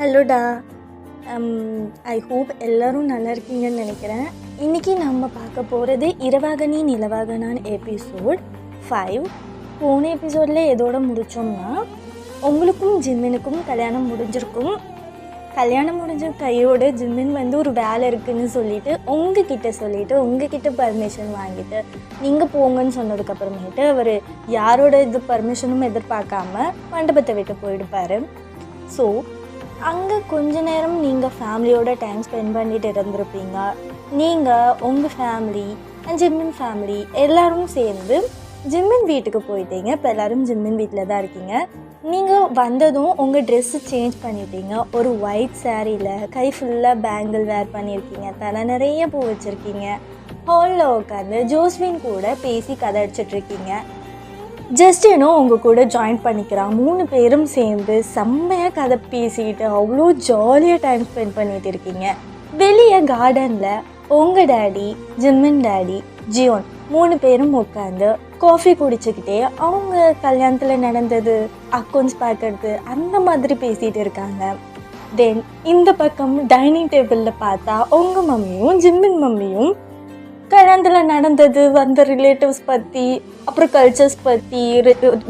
ஹலோடா. I hope எல்லோரும் நல்லா இருக்கீங்கன்னு நினைக்கிறேன். இன்றைக்கி நம்ம பார்க்க போகிறது இரவாகனி நிலவாகனான் எபிசோட் 5. போன எபிசோடில் எதோட முடித்தோம்னா, உங்களுக்கும் ஜிம்மினுக்கும் கல்யாணம் முடிஞ்சிருக்கும். கல்யாணம் முடிஞ்ச கையோடு ஜிம்மின் ஒரு வேலை இருக்குதுன்னு சொல்லிவிட்டு உங்ககிட்ட பர்மிஷன் வாங்கிட்டு நீங்கள் போங்கன்னு சொன்னதுக்கப்புறமேட்டு அவர் யாரோட பர்மிஷனும் எதிர்பார்க்காம மண்டபத்தை விட்டு போயிடுப்பார். ஸோ அங்கே கொஞ்ச நேரம் நீங்கள் ஃபேமிலியோட டைம் ஸ்பெண்ட் பண்ணிட்டு இருந்திருப்பீங்க. நீங்கள் உங்கள் ஃபேமிலி அண்ட் ஜிம்மின் ஃபேமிலி எல்லோரும் சேர்ந்து ஜிம்மின் வீட்டுக்கு போயிட்டீங்க. இப்போ எல்லோரும் ஜிம்மின் வீட்டில் தான் இருக்கீங்க. நீங்கள் வந்ததும் உங்கள் ட்ரெஸ்ஸு சேஞ்ச் பண்ணிட்டீங்க. ஒரு ஒயிட் சாரியில் கை ஃபுல்லாக பேங்கிள் வேர் பண்ணியிருக்கீங்க, தலை நிறைய பூ வச்சுருக்கீங்க. ஹாலில் உட்காந்து ஜோஸ்வின் கூட பேசி கதை அடிச்சிட்ருக்கீங்க. ஜஸ்டினும் உங்கள் கூட ஜாயின் பண்ணிக்கிறான். 3 பேரும் சேர்ந்து செம்மையாக கதை பேசிக்கிட்டு அவ்வளோ ஜாலியாக டைம் ஸ்பெண்ட் பண்ணிகிட்டு இருக்கீங்க. வெளியே கார்டனில் உங்கள் டேடி, ஜிம்மின் டேடி, ஜியோன் 3 பேரும் உட்காந்து காஃபி குடிச்சிக்கிட்டே அவங்க கல்யாணத்தில் நடந்தது, அக்கௌண்ட்ஸ் பார்க்கறது அந்த மாதிரி பேசிகிட்டு இருக்காங்க. தென் இந்த பக்கம் டைனிங் டேபிளில் பார்த்தா உங்கள் மம்மியும் ஜிம்மின் மம்மியும் கல்யாணத்தில் நடந்தது, வந்த ரிலேட்டிவ்ஸ் பற்றி, அப்புறம் கல்ச்சர்ஸ் பற்றி,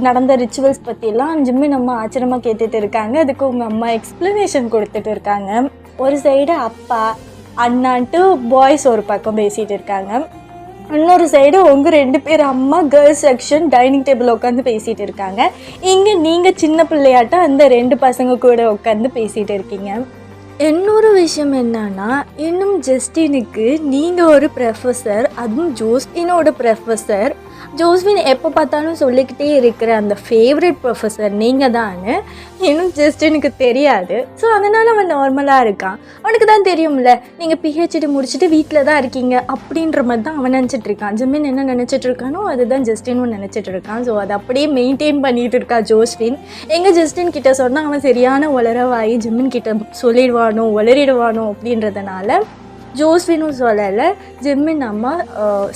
நடந்த ரிச்சுவல்ஸ் பற்றிலாம் ஜிம்மின் அம்மா ஆச்சரியமாக கேட்டுட்டு இருக்காங்க. அதுக்கு உங்கள் அம்மா எக்ஸ்ப்ளனேஷன் கொடுத்துட்டு இருக்காங்க. ஒரு சைடு அப்பா அண்ணான்ட்டு பாய்ஸ் ஒரு பக்கம் பேசிகிட்டு இருக்காங்க. இன்னொரு சைடு உங்கள் 2 பேர் அம்மா கேர்ள்ஸ் செக்ஷன் டைனிங் டேபிள் உட்காந்து பேசிகிட்டு இருக்காங்க. இங்கே நீங்கள் சின்ன பிள்ளையாட்டம் அந்த 2 பசங்க கூட உட்காந்து பேசிகிட்டு இருக்கீங்க. இன்னொரு விஷயம் என்னன்னா, இன்னும் ஜஸ்டினுக்கு நீங்கள் ஒரு ப்ரொஃபஸர், அதுவும் ஜோஸ்வினோட ப்ரொஃபஸர். ஜோஸ்வின் எப்போ பார்த்தாலும் சொல்லிக்கிட்டே இருக்கிற அந்த ஃபேவரட் ப்ரொஃபஸர் நீங்கள் தான் இன்னும் ஜஸ்டினுக்கு தெரியாது. ஸோ அதனால் அவன் நார்மலாக இருக்கான். அவனுக்கு தான் தெரியும்ல, நீங்கள் பிஹெச்டி முடிச்சுட்டு வீட்டில் தான் இருக்கீங்க அப்படின்ற மாதிரி தான் அவன் நினச்சிட்ருக்கான். ஜிம்மின் என்ன நினச்சிட்ருக்கானோ அதுதான் ஜஸ்டினும் நினச்சிட்ருக்கான். ஸோ அதை அப்படியே மெயின்டைன் பண்ணிகிட்டு இருக்கா ஜோஸ்வின். எங்கள் ஜஸ்டின் கிட்ட சொன்னால் அவன் சரியான உளரவாயி ஜிம்மின் கிட்ட சொல்லிடுவானோ உளறிடுவானோ அப்படின்றதுனால ஜோஸ்வினும் சொல்லலை. ஜிம்மின் அம்மா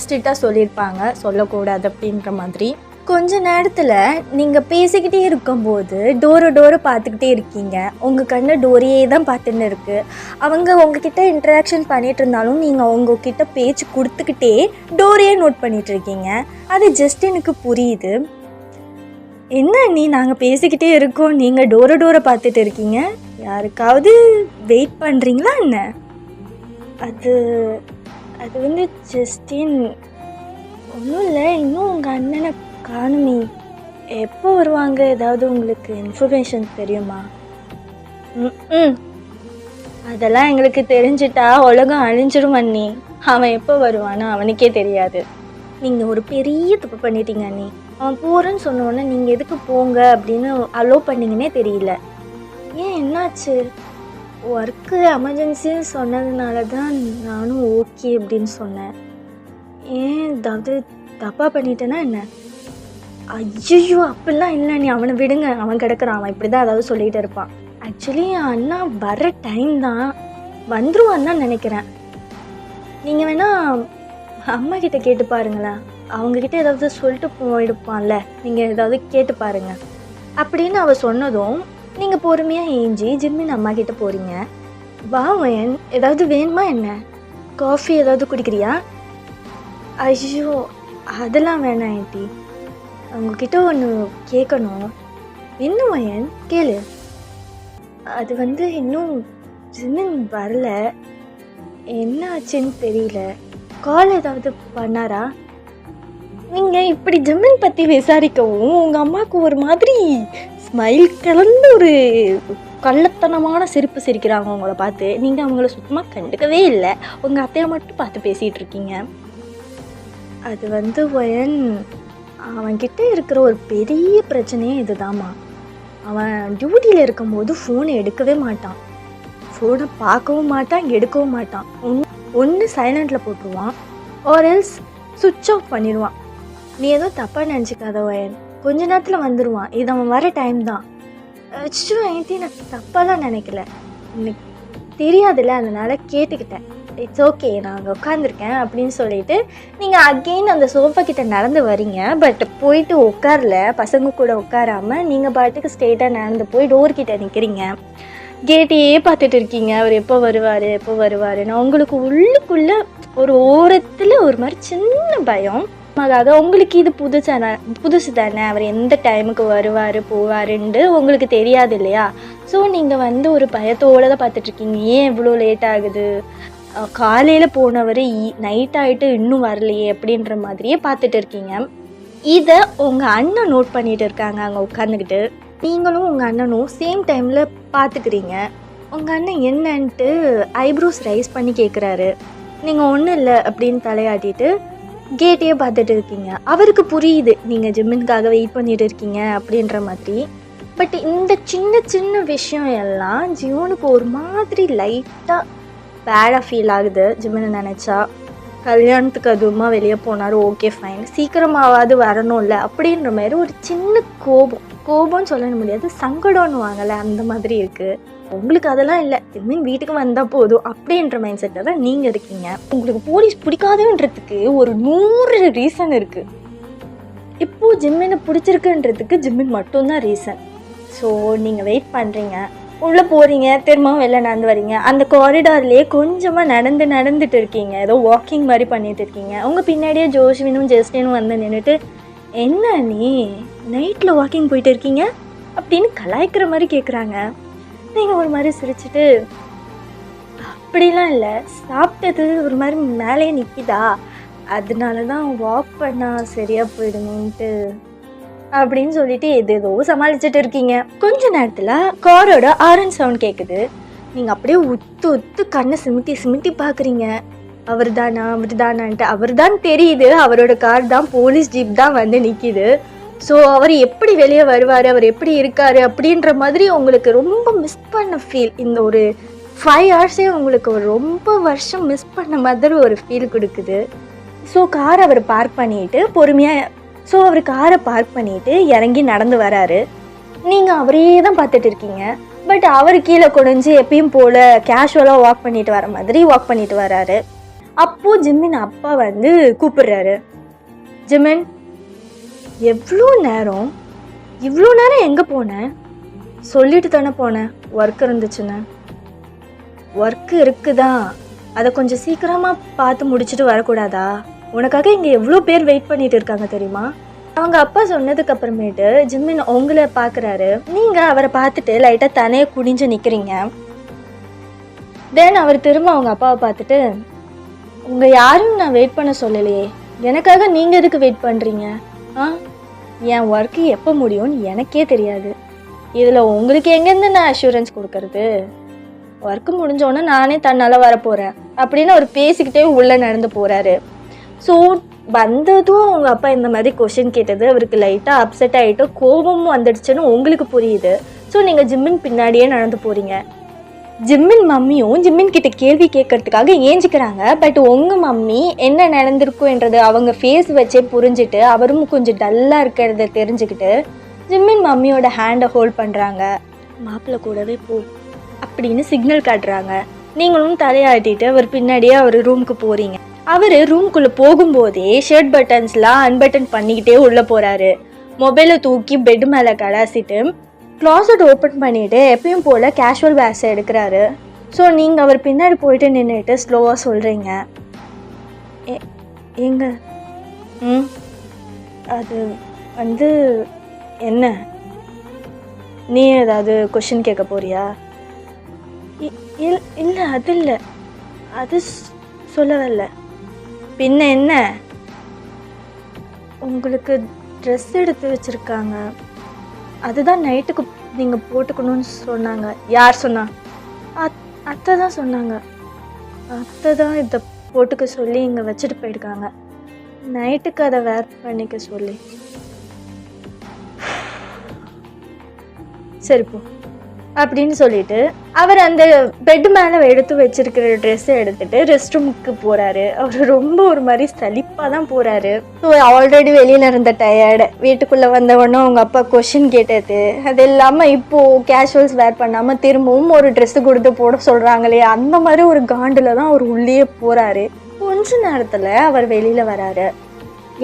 ஸ்ட்ரிக்டாக சொல்லியிருப்பாங்க, சொல்லக்கூடாது அப்படின்ற மாதிரி. கொஞ்ச நேரத்தில் நீங்கள் பேசிக்கிட்டே இருக்கும்போது டோரை பார்த்துக்கிட்டே இருக்கீங்க. உங்கள் கண்ணு டோரியே தான் பார்த்துன்னு இருக்குது. அவங்க உங்ககிட்ட இன்ட்ராக்ஷன் பண்ணிகிட்டு இருந்தாலும் நீங்கள் உங்ககிட்ட பேச்சு கொடுத்துக்கிட்டே டோரையே நோட் பண்ணிகிட்ருக்கீங்க. அது ஜஸ்டினுக்கு புரியுது. என்ன நாங்கள் பேசிக்கிட்டே இருக்கோம், நீங்கள் டோரை பார்த்துட்டு இருக்கீங்க, யாருக்காவது வெயிட் பண்ணுறீங்களா என்ன? அது ஜஸ்டின் ஒன்றும் இல்லை, இன்னும் உங்கள் அண்ணனை காணுமே, எப்போ வருவாங்க, ஏதாவது உங்களுக்கு இன்ஃபர்மேஷன் தெரியுமா? அதெல்லாம் எங்களுக்கு தெரிஞ்சிட்டா உலகம் அழிஞ்சிடும் அண்ணி. அவன் எப்போ வருவானோ அவனுக்கே தெரியாது. நீங்கள் ஒரு பெரிய தப்பு பண்ணிட்டீங்க அண்ணி. அவன் போகிறேன்னு சொன்னோன்னே நீங்கள் எதுக்கு போங்க அப்படின்னு அலோவ் பண்ணிங்கன்னே தெரியல. ஏன் என்னாச்சு? ஒர்க்கு எமர்ஜென்சின்னு சொன்னதுனால தான் நானும் ஓகே அப்படின்னு சொன்னேன். ஏன் ஏதாவது தப்பாக பண்ணிட்டேன்னா என்ன? ஐயோ அப்படிலாம் இல்லை, நீ அவனை விடுங்க, அவன் கிடக்குறான், அவன் இப்படி தான் ஏதாவது சொல்லிகிட்டு இருப்பான். ஆக்சுவலி அண்ணா வர டைம் தான், வந்துருவான்னு தான் நினைக்கிறேன். நீங்கள் வேணால் அம்மா கிட்டே கேட்டு பாருங்களேன், அவங்கக்கிட்ட ஏதாவது சொல்லிட்டு போயிடுப்பான்ல, நீங்கள் ஏதாவது கேட்டு பாருங்கள் அப்படின்னு அவள் சொன்னதும் நீங்கள் பொறுமையாக ஏஞ்சி ஜிம்மின் அம்மா கிட்டே போகிறீங்க. வா வயன், ஏதாவது வேணுமா என்ன? காஃபி ஏதாவது குடிக்கிறியா? ஐயோ அதெல்லாம் வேணாம் ஆண்டி, உங்ககிட்ட ஒன்று கேட்கணும். என்ன வயன் கேளு. அது இன்னும் ஜிம்மின் வரல, என்ன ஆச்சுன்னு தெரியல. கால் ஏதாவது பண்ணாரா? நீங்கள் இப்படி ஜிம்மின் பற்றி விசாரிக்கவும் உங்கள் அம்மாவுக்கு ஒரு மாதிரி ஸ்மைல் கலந்து ஒரு கள்ளத்தனமான சிரிப்பு சிரிக்கிறாங்க உங்களை பார்த்து. நீங்கள் அவங்கள சுத்தமாக கண்டுக்கவே இல்லை, உங்கள் அத்தையை மட்டும் பார்த்து பேசிகிட்டு இருக்கீங்க. அது வயன், அவன்கிட்ட இருக்கிற ஒரு பெரிய பிரச்சனையே இதுதாம்மா. அவன் டியூட்டியில் இருக்கும்போது ஃபோனை எடுக்கவே மாட்டான், ஃபோனை பார்க்கவும் மாட்டான், எடுக்கவும் மாட்டான். ஒன்று சைலண்டில் போட்டுருவான், ஆர் எல்ஸ் சுவிட்ச் ஆஃப் பண்ணிடுவான். நீ எதுவும் தப்பாக நினச்சிக்காத வயன், கொஞ்ச நேரத்தில் வந்துடுவான், இது அவன் வர டைம் தான். அச்சோ ஆண்டி, நான் தப்பாலாம் நினைக்கல, எனக்கு தெரியாதுல்ல, அதனால் கேட்டுக்கிட்டேன். இட்ஸ் ஓகே, நான் அங்கே உட்காந்துருக்கேன் அப்படின்னு சொல்லிட்டு நீங்கள் அகெயின் அந்த சோஃபா கிட்டே நடந்து வரீங்க. பட் போயிட்டு உட்காரல, பசங்க கூட உட்காராமல் நீங்கள் பாட்டுக்கு ஸ்ட்ரெயிட்டாக நடந்து போய் டோர்கிட்ட நிற்கிறீங்க. கேட்டையே பார்த்துட்டு இருக்கீங்க, அவர் எப்போ வருவாருன்னு. உங்களுக்கு உள்ளுக்குள்ளே ஒரு ஓரத்தில் ஒரு மாதிரி சின்ன பயம். ஆகாது உங்களுக்கு இது புதுசு தானே, அவர் எந்த டைமுக்கு வருவார் போவாருன்ட்டு உங்களுக்கு தெரியாது இல்லையா. ஸோ நீங்கள் ஒரு பயத்தோடு தான் பார்த்துட்ருக்கீங்க. ஏன் இவ்வளோ லேட் ஆகுது, காலையில் போனவர் நைட் ஆகிட்டு இன்னும் வரலையே அப்படின்ற மாதிரியே பார்த்துட்டு இருக்கீங்க. இதை உங்கள் அண்ணன் நோட் பண்ணிகிட்டு இருக்காங்க அங்கே உட்காந்துக்கிட்டு. நீங்களும் உங்கள் அண்ணனும் சேம் டைமில் பார்த்துக்கிறீங்க. உங்கள் அண்ணன் என்னன்ட்டு ஐப்ரோஸ் ரைஸ் பண்ணி கேட்குறாரு. நீங்கள் ஒன்றும் இல்லை அப்படின்னு தலையாட்டிட்டு கேட்டையே பார்த்துட்டு இருக்கீங்க. அவருக்கு புரியுது நீங்கள் ஜிம்மின்காக வெயிட் பண்ணிட்டு இருக்கீங்க அப்படின்ற மாதிரி. பட் இந்த சின்ன சின்ன விஷயம் எல்லாம் ஜியோனுக்கு ஒரு மாதிரி லைட்டாக பேடாக ஃபீல் ஆகுது. ஜிம்மினை நினச்சா கல்யாணத்துக்கு அதுவுமா வெளியே போனார், ஓகே ஃபைன், சீக்கிரமாவது வரணும்ல அப்படின்ற மாதிரி ஒரு சின்ன கோபம்னு சொல்ல முடியாது, சங்கடம்னு வாங்கலை, அந்த மாதிரி இருக்குது. உங்களுக்கு அதெல்லாம் இல்லை, ஜிம்மின் வீட்டுக்கு வந்தால் போதும் அப்படின்ற மைண்ட் செட்டில் தான் நீங்கள் இருக்கீங்க. உங்களுக்கு போலீஸ் பிடிக்காதுன்றதுக்கு ஒரு 100 ரீசன் இருக்குது. இப்போது ஜிம்மினை பிடிச்சிருக்குன்றதுக்கு ஜிம்மின் மட்டும்தான் ரீசன். ஸோ நீங்கள் வெயிட் பண்ணுறீங்க, உள்ளே போகிறீங்க, திரும்பவும் வெளில நடந்து வரீங்க. அந்த காரிடார்லேயே கொஞ்சமாக நடந்துட்டு இருக்கீங்க, ஏதோ வாக்கிங் மாதிரி பண்ணிட்டு இருக்கீங்க. உங்கள் பின்னாடியே ஜோஷ்வினும் ஜெஸ்டினும் வந்து நின்றுட்டு, என்ன நீ நைட்டில் வாக்கிங் போயிட்டு இருக்கீங்க அப்படின்னு கலாய்க்கிற மாதிரி கேட்குறாங்க. நீங்கள் ஒரு மாதிரி சிரிச்சுட்டு, அப்படிலாம் இல்லை, சாப்பிட்டது ஒரு மாதிரி மேலேயே நிற்கிதா, அதனால தான் வாக் பண்ணால் சரியாக போயிடுமேன்ட்டு அப்படின்னு சொல்லிட்டு ஏதோ சமாளிச்சுட்டு இருக்கீங்க. கொஞ்ச நேரத்தில் காரோட ஆரன் சவுண்ட் கேட்குது. நீங்கள் அப்படியே உத்து கண்ணை சிமிட்டி பார்க்குறீங்க. அவர் தானான்ட்டு. அவர் தான் தெரியுது, அவரோட கார் தான், போலீஸ் ஜீப் தான் வந்து நிற்கிது. ஸோ அவர் எப்படி வெளியே வருவார், அவர் எப்படி இருக்கார் அப்படின்ற மாதிரி உங்களுக்கு ரொம்ப மிஸ் பண்ண ஃபீல். இந்த ஒரு 5 ஹவர்ஸே உங்களுக்கு ஒரு ரொம்ப வருஷம் மிஸ் பண்ண மாதிரி ஒரு ஃபீல் கொடுக்குது. ஸோ காரை அவர் பார்க் பண்ணிவிட்டு இறங்கி நடந்து வராரு. நீங்கள் அவரே தான் பார்த்துட்டு இருக்கீங்க. பட் அவர் கீழே குனிஞ்சு எப்பயும் போல் கேஷுவலாக வாக் பண்ணிட்டு வராரு. அப்போது ஜிம்மின் அப்பா வந்து கூப்பிடுறாரு. ஜிம்மின், இவ்வளோ நேரம் எங்கே போனேன்? சொல்லிட்டு தானே போனேன் ஒர்க் இருந்துச்சுன்னு. ஒர்க்கு இருக்குதான், அதை கொஞ்சம் சீக்கிரமாக பார்த்து முடிச்சுட்டு வரக்கூடாதா? உனக்காக இங்கே எவ்வளோ பேர் வெயிட் பண்ணிட்டு இருக்காங்க தெரியுமா? அவங்க அப்பா சொன்னதுக்கு அப்புறமேட்டு ஜிம்மின் உங்களை பார்க்குறாரு. நீங்கள் அவரை பார்த்துட்டு லைட்டாக தனையை குனிஞ்சு நிற்கிறீங்க. தென் அவர் திரும்ப அவங்க அப்பாவை பார்த்துட்டு, உங்கள் யாரும் நான் வெயிட் பண்ண சொல்லலையே, எனக்காக நீங்கள் எதுக்கு வெயிட் பண்ணுறீங்க? என் ஒர்க்கு எப்போ முடியும்னு எனக்கே தெரியாது, இதில் உங்களுக்கு எங்கேருந்து நான் அஷூரன்ஸ் கொடுக்கறது? ஒர்க்கு முடிஞ்சோன்னே நானே தன்னால் வரப்போகிறேன் அப்படின்னு அவர் பேசிக்கிட்டே உள்ளே நடந்து போகிறாரு. ஸோ வந்ததும் அவங்க அப்பா இந்த மாதிரி கொஷின் கேட்டது அவருக்கு லைட்டாக அப்செட் ஆகிட்டு கோபமும் வந்துடுச்சுன்னு உங்களுக்கு புரியுது. ஸோ நீங்கள் ஜிம்மின் பின்னாடியே நடந்து போகிறீங்க. ஜிம்மின் மம்மியும் ஜிம்மின் கிட்ட கேள்வி கேட்கறதுக்காக ஏஞ்சிக்கிறாங்க. பட் உங்கள் மம்மி என்ன நடந்திருக்குன்றது அவங்க ஃபேஸ் வச்சே புரிஞ்சுட்டு அவரும் கொஞ்சம் டல்லாக இருக்கிறத தெரிஞ்சுக்கிட்டு ஜிம்மின் மம்மியோட ஹேண்டை ஹோல்ட் பண்ணுறாங்க. மாப்பிள்ளை கூடவே போ அப்படின்னு சிக்னல் காட்டுறாங்க. நீங்களும் தலையாட்டிட்டு அவர் பின்னாடியே அவர் ரூமுக்கு போகிறீங்க. அவர் ரூம்குள்ளே போகும்போதே ஷர்ட் பட்டன்ஸ்லாம் அன்பட்டன் பண்ணிக்கிட்டே உள்ளே போகிறாரு. மொபைலை தூக்கி பெட் மேலே கடாசிட்டு க்ளாசட் ஓப்பன் பண்ணிவிட்டு எப்பயும் போல் கேஷுவல் வேர்ஸை எடுக்கிறாரு. ஸோ நீங்கள் அவர் பின்னாடி போயிட்டு நின்றுட்டு ஸ்லோவாக சொல்கிறீங்க, எங்க அது வந்து என்ன, நீ ஏதாவது கொஷின் கேட்க போறியா? இல்லை அது இல்லை, அது சொல்லவில்லை. பின்ன என்ன? உங்களுக்கு ட்ரெஸ் எடுத்து வச்சுருக்காங்க, அதுதான் நைட்டுக்கு நீங்கள் போட்டுக்கணும்னு சொன்னாங்க. யார் சொன்னா? அத்தை தான் சொன்னாங்க. அத்தை தான் இதை போட்டுக்க சொல்லி இங்கே வச்சுட்டு போயிருக்காங்க, நைட்டுக்கு அதை வேர் பண்ணிக்க சொல்லி. சரிப்போ அப்படின்னு சொல்லிட்டு அவர் அந்த பெட் மேலே எடுத்து வச்சிருக்கிற ட்ரெஸ்ஸை எடுத்துகிட்டு ரெஸ்ட் ரூமுக்கு போகிறாரு. அவர் ரொம்ப ஒரு மாதிரி சலிப்பாக தான் போகிறாரு. ஸோ ஆல்ரெடி வெளியில் இருந்த டயர்டு, வீட்டுக்குள்ளே வந்தவொடனே அவங்க அப்பா கொஷின் கேட்டது, அது இல்லாமல் இப்போது கேஷுவல்ஸ் வேர் பண்ணாமல் திரும்பவும் ஒரு ட்ரெஸ்ஸு கொடுத்து போட சொல்கிறாங்களே, அந்த மாதிரி ஒரு காண்டில் தான் அவர் உள்ளே போகிறாரு. கொஞ்ச நேரத்தில் அவர் வெளியில் வராரு.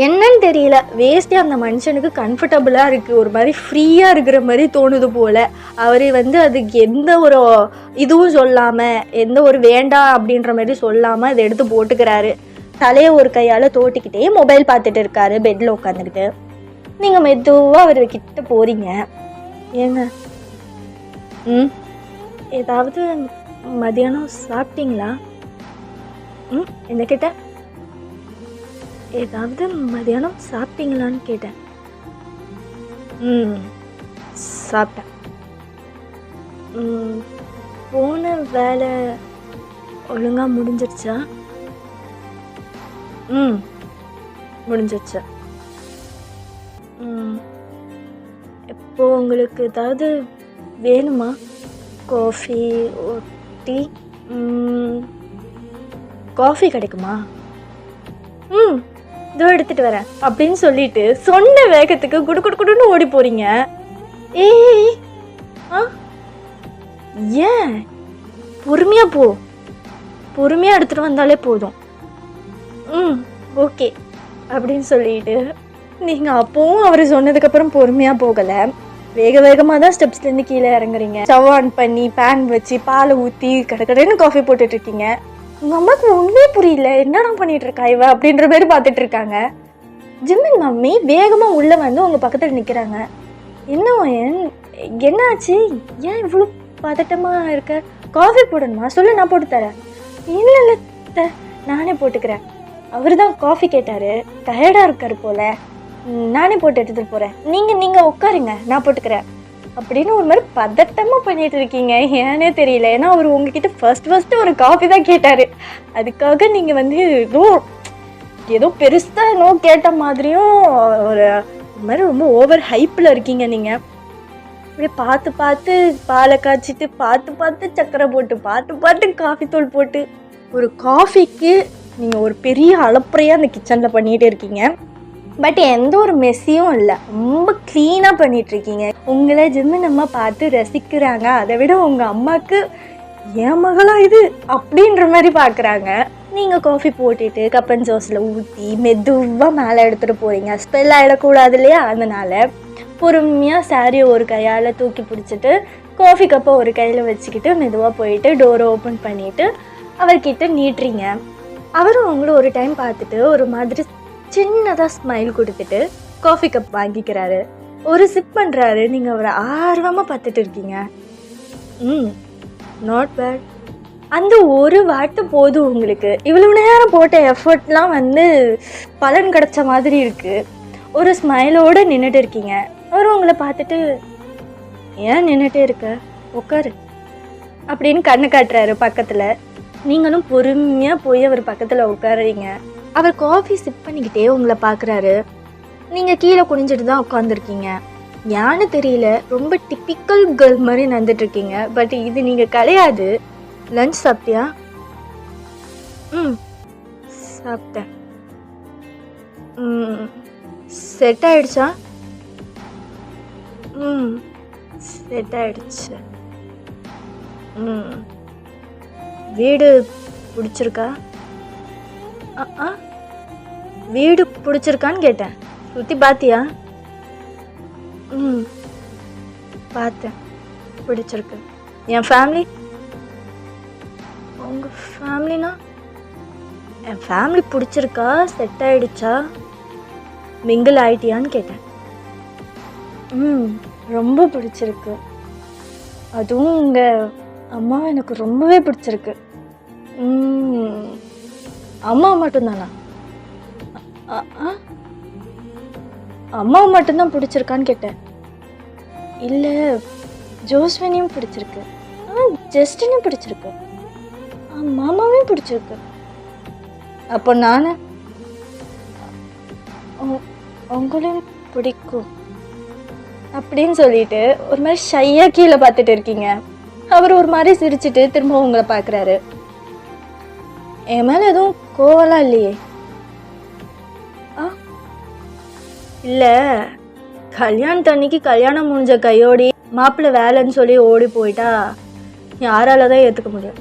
என்னன்னு தெரியல, வேஸ்ட்டே அந்த மனுஷனுக்கு கம்ஃபர்டபுளாக இருக்குது, ஒரு மாதிரி ஃப்ரீயாக இருக்கிற மாதிரி தோணுது போல். அவர் அதுக்கு எந்த ஒரு இதுவும் சொல்லாமல், எந்த ஒரு வேண்டாம் அப்படின்ற மாதிரி சொல்லாமல் அதை எடுத்து போட்டுக்கிறாரு. தலையை ஒரு கையால் தோட்டிக்கிட்டே மொபைல் பார்த்துட்டு இருக்காரு பெட்டில் உட்காந்துக்கிட்டு. நீங்கள் மெதுவாக அவர்கிட்ட போகிறீங்க. ஏங்க, ஏதாவது மதியானம் சாப்பிட்டீங்களா? என்ன கேட்டேன்? ஏதாவது மதியானம் சாப்பிட்டீங்களான்னு கேட்டேன். சாப்பிட்டேன். போன வேலை ஒழுங்காக முடிஞ்சிருச்சா? முடிஞ்சிருச்சா? இப்போ உங்களுக்கு ஏதாவது வேணுமா? Coffee, tea? காஃபி கிடைக்குமா? இதோ எடுத்துகிட்டு வரேன் அப்படின்னு சொல்லிட்டு சொன்ன வேகத்துக்கு குடு குடு குடுன்னு ஓடி போகிறீங்க. ஏய், ஏன்? பொறுமையாக போ, பொறுமையாக எடுத்துகிட்டு வந்தாலே போதும். ஓகே அப்படின்னு சொல்லிட்டு நீங்கள் அப்போவும் அவர் சொன்னதுக்கப்புறம் பொறுமையாக போகலை, வேக வேகமாக தான் ஸ்டெப்ஸ்லேருந்து கீழே இறங்குறீங்க. ஸ்டவ் ஆன் பண்ணி பேன் வச்சு பாலை ஊற்றி கடைன்னு காஃபி போட்டுட்ருக்கீங்க. உங்கள் அம்மாவுக்கு ஒன்றுமே புரியல, என்னடா பண்ணிகிட்டு இருக்கா இவ அப்படின்ற மாதிரி பார்த்துட்டு இருக்காங்க. ஜிம்மின் மம்மி வேகமாக உள்ளே வந்து உங்கள் பக்கத்தில் நிற்கிறாங்க. என்ன ஆச்சு? ஏன் இவ்வளோ பதட்டமாக இருக்க? காஃபி போடணுமா? சொல்லு, நான் போட்டு தரேன். இல்லை நானே போட்டுக்கிறேன். அவர் தான் காஃபி கேட்டார், டயர்டாக இருக்கார் போல், நானே போட்டு எடுத்துகிட்டு போகிறேன். நீங்கள் உட்காருங்க, நான் போட்டுக்கிறேன் அப்படின்னு ஒரு மாதிரி பதட்டமாக பண்ணிகிட்டு இருக்கீங்க. ஏன்னே தெரியல. ஏன்னா அவர் உங்ககிட்ட ஃபர்ஸ்ட் ஒரு காஃபி தான் கேட்டார். அதுக்காக நீங்கள் ஏதோ பெருசாக என்னோ கேட்ட மாதிரியும் ஒரு மாதிரி ரொம்ப ஓவர் ஹைப்பில் இருக்கீங்க. நீங்கள் அப்படியே பார்த்து பாலை காய்ச்சிட்டு, பார்த்து சக்கரை போட்டு, பார்த்து காஃபி தூள் போட்டு, ஒரு காஃபிக்கு நீங்கள் ஒரு பெரிய அளப்புறையாக அந்த கிச்சனில் பண்ணிகிட்டு இருக்கீங்க. பட் எந்த ஒரு மெஸ்ஸியும் இல்லை, ரொம்ப க்ளீனாக பண்ணிகிட்ருக்கீங்க. உங்களை ஜிம்மின் அம்மா பார்த்து ரசிக்கிறாங்க. அதை விட உங்கள் அம்மாவுக்கு என் மகளா இது அப்படின்ற மாதிரி பார்க்குறாங்க. நீங்கள் காஃபி போட்டுட்டு கப்பன் ஜோஸில் ஊற்றி மெதுவாக மேலே எடுத்துகிட்டு போகிறீங்க. ஸ்பெல் ஆகிடக்கூடாது இல்லையா? அதனால் பொறுமையாக சாரியை ஒரு கையால் தூக்கி பிடிச்சிட்டு, காஃபி கப்பை ஒரு கையில் வச்சுக்கிட்டு மெதுவாக போயிட்டு டோரை ஓப்பன் பண்ணிவிட்டு அவர்கிட்ட நீட்டுறீங்க. அவரும் உங்களை ஒரு டைம் பார்த்துட்டு ஒரு மாதிரி சின்னதாக ஸ்மைல் கொடுத்துட்டு காஃபி கப் வாங்கிக்கிறாரு. ஒரு சிப் பண்ணுறாரு. நீங்கள் அவரை ஆர்வமாக பார்த்துட்டு இருக்கீங்க. Not bad. அந்த ஒரு வார்த்தை போதும் உங்களுக்கு. இவ்வளவு நேரம் போட்ட எஃபர்ட்லாம் பலன் கிடச்ச மாதிரி இருக்குது. ஒரு ஸ்மைலோடு நின்றுட்டு இருக்கீங்க. அவர் உங்களை பார்த்துட்டு, ஏன் நின்றுட்டே இருக்க, உட்காரு அப்படின்னு கண்ணு காட்டுறாரு பக்கத்தில். நீங்களும் பொறுமையாக போய் அவர் பக்கத்தில் உட்காருறீங்க. அவர் காஃபி சிப் பண்ணிக்கிட்டே உங்களை பார்க்குறாரு. நீங்கள் கீழே குனிஞ்சிட்டு தான் உட்காந்துருக்கீங்க. ஏன்னு தெரியல, ரொம்ப டிப்பிக்கல் கேர்ள் மாதிரி நடந்துட்டுருக்கீங்க. பட் இது நீங்கள் கிடையாது. லஞ்ச் சாப்பிட்டியா? சாப்பிட்டேன். செட் ஆயிடுச்சா? செட் ஆயிடுச்சு. வீடு பிடிச்சிருக்கா? வீடு பிடிச்சிருக்கான்னு கேட்டேன். சுற்றி பார்த்தியா? பார்த்தேன், பிடிச்சிருக்கு. என் ஃபேமிலி? உங்கள் ஃபேமிலினா? என் ஃபேமிலி பிடிச்சிருக்கா, செட் ஆகிடுச்சா, மிங்கிள் ஆகிட்டியான்னு கேட்டேன். ரொம்ப பிடிச்சிருக்கு. அதுவும் உங்கள் அம்மா எனக்கு ரொம்பவே பிடிச்சிருக்கு. அம்மா மட்டும்தானா? அம்மாவை மட்டும்தான் பிடிச்சிருக்கான்னு கேட்டேன். இல்லை, ஜோஸ்வினியும் பிடிச்சிருக்கு, ஜஸ்டினும் பிடிச்சிருக்கு, மாமாவையும் பிடிச்சிருக்கு. அப்போ நான் உங்களையும் பிடிக்கும் அப்படின்னு சொல்லிட்டு ஒரு மாதிரி ஷையாக கீழே பார்த்துட்டு இருக்கீங்க. அவர் ஒரு மாதிரி சிரிச்சுட்டு திரும்ப உங்களை பார்க்குறாரு. என் மேலே எதுவும் கோவலாம் இல்லையே? இல்லை, கல்யாணத்தன்னைக்கு கல்யாணம் முடிஞ்ச கையோடி மாப்பிள்ளை வேலைன்னு சொல்லி ஓடி போயிட்டா யாரால தான் ஏற்றுக்க முடியும்.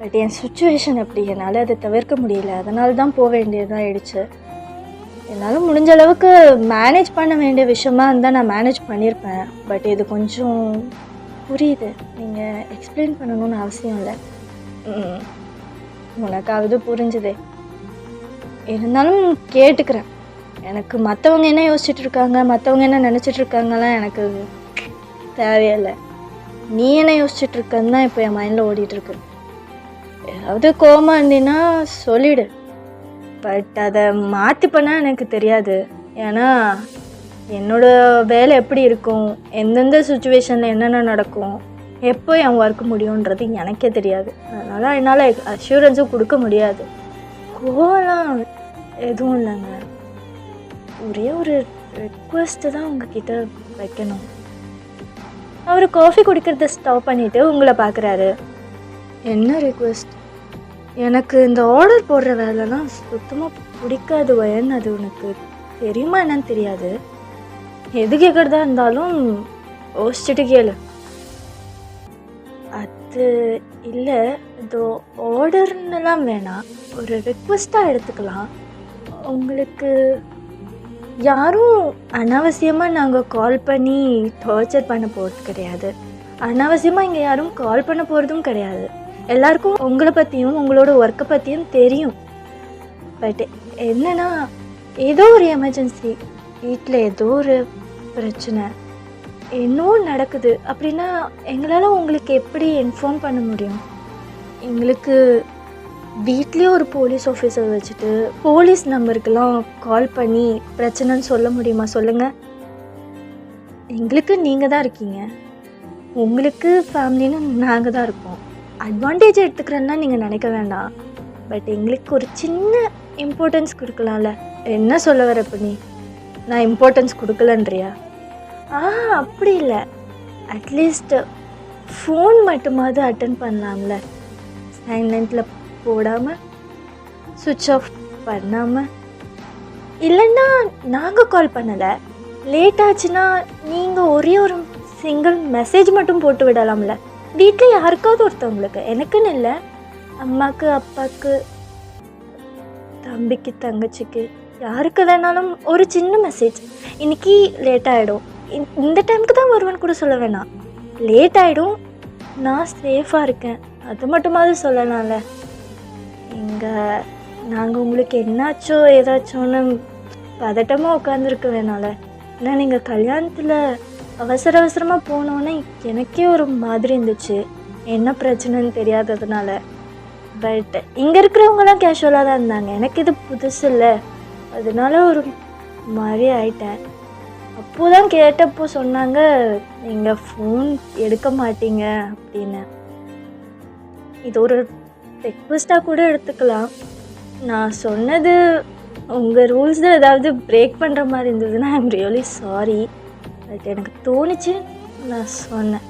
பட் என் சுச்சுவேஷன் அப்படி, என்னால் அதை தவிர்க்க முடியல. அதனால தான் போக வேண்டியதாக ஆயிடுச்சு. என்னால் முடிஞ்ச அளவுக்கு மேனேஜ் பண்ண வேண்டிய விஷயமா இருந்தால் நான் மேனேஜ் பண்ணியிருப்பேன். பட் இது கொஞ்சம் புரியுது. நீங்கள் எக்ஸ்பிளைன் பண்ணணும்னு அவசியம் இல்லை. உனக்காவது புரிஞ்சுதே. இருந்தாலும் கேட்டுக்கிறேன். எனக்கு மற்றவங்க என்ன யோசிச்சுட்டு இருக்காங்க, மற்றவங்க என்ன நினச்சிட்டு இருக்காங்கலாம் எனக்கு தேவையில்லை. நீ என்ன யோசிச்சுட்டு இருக்கன்னு தான் இப்போ என் மைண்டில் ஓடிட்டுருக்கு. ஏதாவது கோவமாக இருந்தீன்னா சொல்லிவிடு. பட் அதை மாற்றி பண்ணால் எனக்கு தெரியாது. ஏன்னா என்னோடய வேலை எப்படி இருக்கும், எந்தெந்த சுச்சுவேஷனில் என்னென்ன நடக்கும், எப்போ என் ஒர்க் முடியுன்றது எனக்கே தெரியாது. அதனால் என்னால் அஷ்யூரன்ஸும் கொடுக்க முடியாது. கோவம்லாம் எதுவும் இல்லைங்க. ஒரே ஒரு ரெக்வஸ்ட்டு தான் உங்ககிட்ட வைக்கணும். அவர் காஃபி குடிக்கிறத ஸ்டாப் பண்ணிவிட்டு உங்களை பார்க்குறாரு. என்ன ரெக்வஸ்ட்? எனக்கு இந்த ஆர்டர் போடுற வேலைலாம் சுத்தமாக பிடிக்காது வயன். அது உனக்கு தெரியுமா என்னன்னு தெரியாது. எது கேட்குறதா இருந்தாலும் யோசிச்சுட்டு கேளு. அது இல்லை, இதோ ஆர்டர்னுலாம் வேணாம், ஒரு ரெக்வஸ்ட்டாக எடுத்துக்கலாம். உங்களுக்கு யாரும் அனாவசியமாக நாங்கள் கால் பண்ணி டார்ச்சர் பண்ண போகிறது கிடையாது. அனாவசியமாக இங்கே யாரும் கால் பண்ண போகிறதும் கிடையாது. எல்லாருக்கும் உங்களை பற்றியும் உங்களோட ஒர்க்கை பற்றியும் தெரியும். பட் என்னென்னா, ஏதோ ஒரு எமர்ஜென்சி, வீட்டில் ஏதோ ஒரு பிரச்சனை, இன்னும் நடக்குது அப்படின்னா எங்களால் உங்களுக்கு எப்படி இன்ஃபார்ம் பண்ண முடியும்? எங்களுக்கு வீட்லேயே ஒரு போலீஸ் ஆஃபீஸர் வச்சுட்டு போலீஸ் நம்பருக்கெல்லாம் கால் பண்ணி பிரச்சனைன்னு சொல்ல முடியுமா? சொல்லுங்கள். எங்களுக்கு நீங்கள் தான் இருக்கீங்க, உங்களுக்கு ஃபேமிலின்னு நாங்கள் தான் இருக்கோம். அட்வான்டேஜ் எடுத்துக்கிறேன்னா நீங்கள் நினைக்க வேண்டாம். பட் எங்களுக்கு ஒரு சின்ன இம்பார்ட்டன்ஸ் கொடுக்கலாம்ல. என்ன சொல்ல வர இப்போ நீ? நான் இம்பார்ட்டன்ஸ் கொடுக்கலன்றியா? அப்படி இல்லை, அட்லீஸ்ட் ஃபோன் மட்டுமாவது அட்டன் பண்ணலாம்ல. சைலண்ட்டில் போடாமல், சுவிட்ச் ஆஃப் பண்ணாமல். இல்லைன்னா நாங்கள் கால் பண்ணலை, லேட் ஆச்சுன்னா நீங்கள் ஒரே ஒரு சிங்கிள் மெசேஜ் மட்டும் போட்டு விடலாம்ல. வீட்டில் யாருக்காவது ஒருத்தவங்களுக்கு, எனக்குன்னு இல்லை, அம்மாவுக்கு, அப்பாவுக்கு, தம்பிக்கு, தங்கச்சிக்கு, யாருக்கு வேணாலும் ஒரு சின்ன மெசேஜ். இன்றைக்கி லேட் ஆகிடும், இந்த டைமுக்கு தான் வருவேன்னு கூட சொல்ல வேணாம். லேட் ஆகிடும், நான் சேஃபாக இருக்கேன், அது மட்டுமாவது சொல்லலாம்ல. இங்கே நாங்கள் உங்களுக்கு என்னாச்சோ ஏதாச்சோன்னு பதட்டமாக உட்காந்துருக்க வேணால. ஏன்னா நீங்கள் கல்யாணத்தில் அவசரமாக போனோன்னே எனக்கே ஒரு மாதிரி இருந்துச்சு, என்ன பிரச்சனைன்னு தெரியாததுனால. பட் இங்கே இருக்கிறவங்களாம் கேஷுவலாக தான் இருந்தாங்க. எனக்கு இது புதுசு இல்லை, அதனால ஒரு மாதிரி ஆயிட்டேன். அப்போது தான் கேட்டப்போ சொன்னாங்க நீங்கள் ஃபோன் எடுக்க மாட்டீங்க அப்படின்னு. இது ஒரு ரெக்வஸ்ட்டாக கூட எடுத்துக்கலாம். நான் சொன்னது உங்கள் ரூல்ஸில் ஏதாவது பிரேக் பண்ணுற மாதிரி இருந்ததுன்னா ஐம் ரியலி சாரி. பட் எனக்கு தோணுச்சு, நான் சொன்னேன்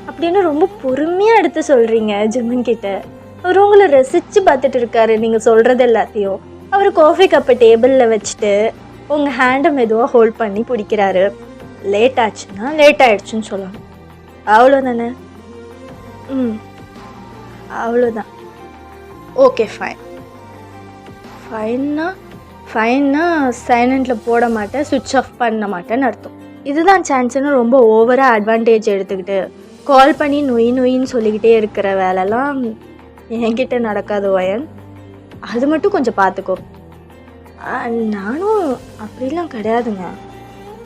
அப்படின்னு ரொம்ப பொறுமையாக எடுத்து சொல்கிறீங்க ஜிம்மன் கிட்ட. அவர் உங்களை ரசித்து பார்த்துட்டு இருக்காரு நீங்கள் சொல்கிறது எல்லாத்தையும். அவர் காஃபி கப்பை டேபிளில் வச்சுட்டு உங்கள் ஹேண்டை மெதுவாக ஹோல்ட் பண்ணி பிடிக்கிறாரு. லேட் ஆச்சுன்னா லேட் ஆகிடுச்சுன்னு சொல்லணும், அவ்வளோதானே? அவ்வளோதான். ஓகே, ஃபைன்னா சைலண்டில் போட மாட்டேன், சுவிட்ச் ஆஃப் பண்ண மாட்டேன்னு அர்த்தம். இதுதான் சான்ஸ்னு ரொம்ப ஓவராக அட்வான்டேஜ் எடுத்துக்கிட்டு கால் பண்ணி நொயின்னு சொல்லிக்கிட்டே இருக்கிற வேலைலாம் என்கிட்ட நடக்காது வயன். அது மட்டும் கொஞ்சம் பார்த்துக்கோ. நானும் அப்படிலாம் கிடையாதுங்க,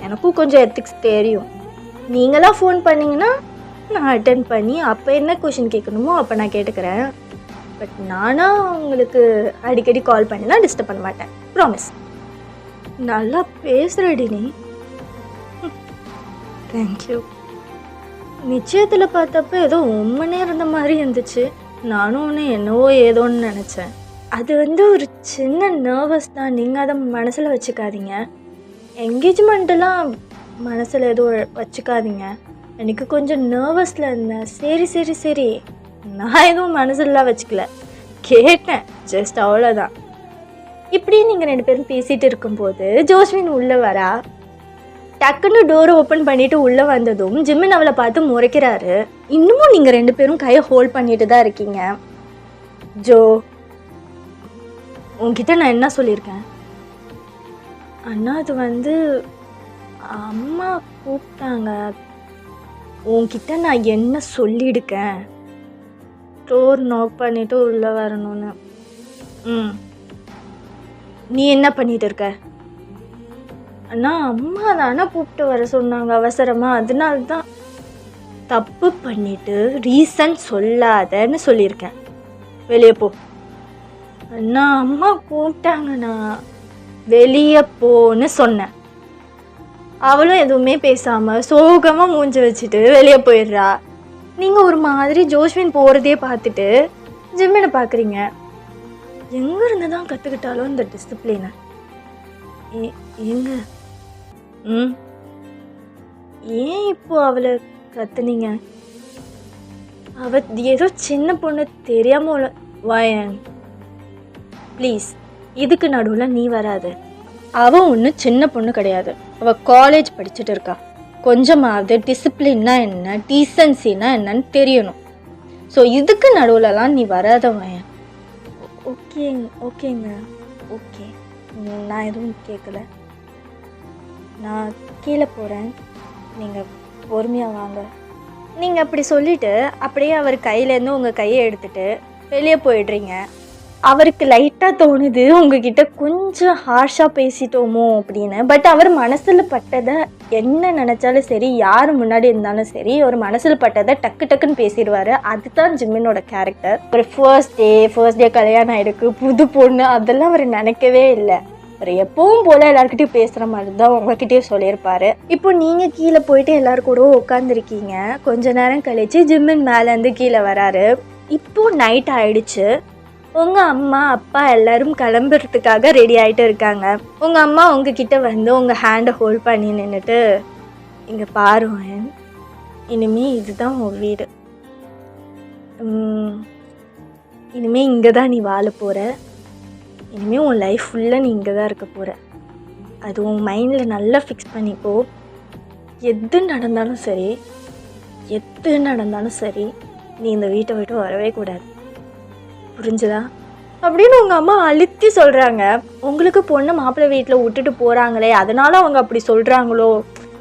எனக்கும் கொஞ்சம் எத்திக்ஸ் தெரியும். நீங்களாம் ஃபோன் பண்ணிங்கன்னா நான் அட்டென்ட் பண்ணி அப்போ என்ன கொஷின் கேட்கணுமோ அப்போ நான் கேட்டுக்கிறேன். பட் நானாக உங்களுக்கு அடிக்கடி கால் பண்ணிலாம் டிஸ்டர்ப் பண்ண மாட்டேன், ப்ராமிஸ். நல்லா பேசுகிறடி நீ. தேங்க்யூ. நிச்சயத்தில் பார்த்தப்ப ஏதோ உண்மையே இருந்த மாதிரி இருந்துச்சு. நானும் ஒன்று என்னவோ ஏதோன்னு நினச்சேன். அது ஒரு சின்ன நர்வஸ் தான், நீங்கள் அதை மனசில் வச்சுக்காதீங்க. என்கேஜ்மெண்ட்டெல்லாம் மனசில் எதுவும் வச்சுக்காதீங்க. எனக்கு கொஞ்சம் நர்வஸில் இருந்தேன். சரி, நான் எதுவும் மனசுலாம் வச்சுக்கல, கேட்டேன் ஜஸ்ட், அவ்வளோதான். இப்படி நீங்கள் 2 பேரும் பேசிகிட்டு இருக்கும்போது ஜோஸ்மின் உள்ளே வரா. டக்குன்னு டோரை ஓப்பன் பண்ணிவிட்டு உள்ளே வந்ததும் ஜிம்மின் அவளை பார்த்து முறைக்கிறாரு. இன்னமும் நீங்கள் 2 பேரும் கையை ஹோல்ட் பண்ணிட்டு தான் இருக்கீங்க. ஜோ, உங்ககிட்ட நான் என்ன சொல்லியிருக்கேன்? அண்ணா அது வந்து அம்மா கூப்பிட்டாங்க. உன்கிட்ட நான் என்ன சொல்லியிருக்கேன்? டோர் நாக் பண்ணிட்டு உள்ளே வரணும்னு. நீ என்ன பண்ணிட்டு இருக்க? அண்ணா அம்மா தானே கூப்பிட்டு வர சொன்னாங்க அவசரமாக, அதனால தான். தப்பு பண்ணிட்டு ரீசன் சொல்லாதன்னு சொல்லியிருக்கேன். வெளியே போ. அண்ணா அம்மா கூப்பிட்டாங்கண்ணா, வெளியே போன்னு சொன்னேன். அவளும் எதுவுமே பேசாமல் சோகமாக மூஞ்சி வச்சுட்டு வெளியே போயிடுறா. நீங்கள் ஒரு மாதிரி ஜோஸ்வின் போகிறதே பார்த்துட்டு ஜிம்மினை பார்க்குறீங்க. எங்கேருந்து தான் கற்றுக்கிட்டாலும் இந்த டிசிப்ளினை? ஏங்க ஏன் இப்போ அவளை கத்துனீங்க? அவ ஏதோ சின்ன பொண்ணு தெரியாமல் வாயன் ப்ளீஸ். இதுக்கு நடுவில் நீ வராது. அவள் ஒன்றும் சின்ன பொண்ணு கிடையாது. அவள் காலேஜ் படிச்சுட்டு இருக்கா. கொஞ்சமாவது டிசிப்ளின்னா என்ன, டீசன்சின்னா என்னன்னு தெரியணும். ஸோ இதுக்கு நடுவில்லாம் நீ வராத வாயன். ஓகேங்க ஓகே, நான் எதுவும் கேட்கல. நான் கீழே போகிறேன், நீங்கள் பொறுமையாக வாங்க. நீங்கள் அப்படி சொல்லிவிட்டு அப்படியே அவர் கையிலேருந்து உங்கள் கையை எடுத்துகிட்டு வெளியே போயிடுறீங்க. அவருக்கு லைட்டாக தோணுது உங்ககிட்ட கொஞ்சம் ஹார்ஷாக பேசிட்டோமோ அப்படின்னு. பட் அவர் மனசில் பட்டதை என்ன நினச்சாலும் சரி, யார் முன்னாடி இருந்தாலும் சரி, ஒரு மனசில் பட்டதை டக்குன்னு பேசிடுவார். அதுதான் ஜிம்மினோட கேரக்டர். ஒரு ஃபர்ஸ்ட் டே கல்யாணம் ஆகிருக்கு, புது பொண்ணு, அதெல்லாம் அவர் நினைக்கவே இல்லை. அவர் எப்பவும் போல் எல்லாருக்கிட்டையும் பேசுகிற மாதிரி தான் உங்ககிட்டயும் சொல்லியிருப்பார். இப்போ நீங்கள் கீழே போயிட்டு எல்லாரும் கூட உட்காந்துருக்கீங்க. கொஞ்ச நேரம் கழிச்சு ஜிம்மின் மேலேருந்து கீழே வராரு. இப்போது நைட் ஆயிடுச்சு. உங்கள் அம்மா அப்பா எல்லோரும் கிளம்புறதுக்காக ரெடி ஆகிட்டு இருக்காங்க. உங்கள் அம்மா உங்ககிட்ட வந்து உங்கள் ஹேண்டை ஹோல்ட் பண்ணி நின்றுட்டு, இங்கே பாருவேன், இனிமேல் இதுதான் உன் வீடு, இனிமேல் இங்கே தான் நீ வாழ போகிற, இனிமேல் உன் லைஃப் ஃபுல்லாக நீ இங்கே தான் இருக்க போகிற, அது உன் மைண்டில் நல்லா ஃபிக்ஸ் பண்ணிக்கோ. எது நடந்தாலும் சரி நீ இந்த வீட்டை விட்டு வரவே கூடாது, புரிஞ்சுதா அப்படின்னு உங்கள் அம்மா அழுத்தி சொல்கிறாங்க. உங்களுக்கு பொண்ணு மாப்பிள்ளை வீட்டில் விட்டுட்டு போகிறாங்களே, அதனால அவங்க அப்படி சொல்கிறாங்களோ,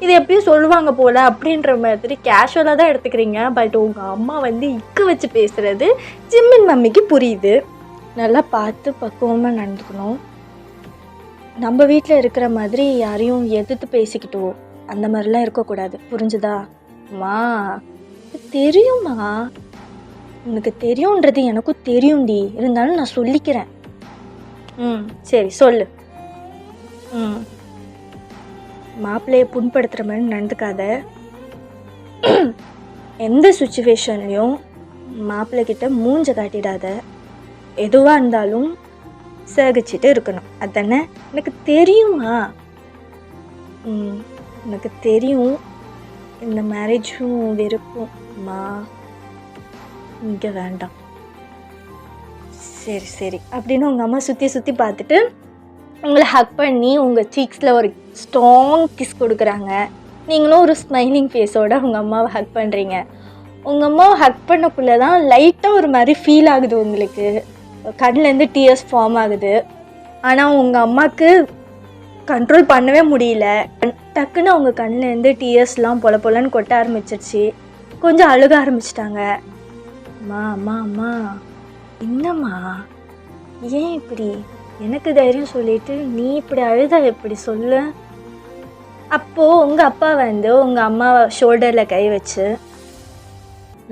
இது எப்பயும் சொல்லுவாங்க போல் அப்படின்ற மாதிரி கேஷுவலாக தான் எடுத்துக்கிறீங்க. பட் உங்கள் அம்மா வந்து இக்கு வச்சு பேசுகிறது ஜிம்மின் மம்மிக்கு புரியுது. நல்லா பார்த்து பக்குவமாக நடந்துக்கணும். நம்ம வீட்டில் இருக்கிற மாதிரி யாரையும் எதிர்த்து பேசிக்கிட்டோ அந்த மாதிரிலாம் இருக்கக்கூடாது, புரிஞ்சுதா? அம்மா தெரியுமா, உனக்கு தெரியுன்றது எனக்கும் தெரியும்டி, இருந்தாலும் நான் சொல்லிக்கிறேன். சரி சொல்லு. மாப்பிள்ளையை புண்படுத்துகிற மாதிரி நடந்துக்காத. எந்த சுச்சுவேஷன்லையும் மாப்பிள்ளைகிட்ட மூஞ்ச காட்டிடாத. எதுவாக இருந்தாலும் சகிச்சுட்டு இருக்கணும், அதானே? எனக்கு தெரியுமா, எனக்கு தெரியும். இந்த மேரேஜும் வெறுப்பும்மா, இங்கே வேண்டாம். சரி அப்படின்னு உங்கள் அம்மா சுற்றி பார்த்துட்டு உங்களை ஹக் பண்ணி உங்கள் சீக்ஸில் ஒரு ஸ்ட்ராங் கிஸ் கொடுக்குறாங்க. நீங்களும் ஒரு ஸ்மைலிங் ஃபேஸோட உங்கள் அம்மாவை ஹக் பண்ணுறீங்க. உங்கள் அம்மாவை ஹக் பண்ணக்குள்ளே தான் லைட்டாக ஒரு மாதிரி ஃபீல் ஆகுது உங்களுக்கு. கண்ணிலேருந்து டியர்ஸ் ஃபார்ம் ஆகுது. ஆனால் உங்கள் அம்மாவுக்கு கண்ட்ரோல் பண்ணவே முடியல. டக்குன்னு அவங்க கண்ணிலேருந்து டியர்ஸ்லாம் பொலன்னு கொட்ட ஆரம்பிச்சிருச்சு. கொஞ்சம் அழுக ஆரம்பிச்சிட்டாங்க. அம்மா என்னம்மா, ஏன் இப்படி? எனக்கு தைரியம் சொல்லிட்டு நீ இப்படி அழுத எப்படி சொல்லு? அப்போது உங்கள் அப்பா வந்து உங்கள் அம்மா ஷோல்டரில் கை வச்சு,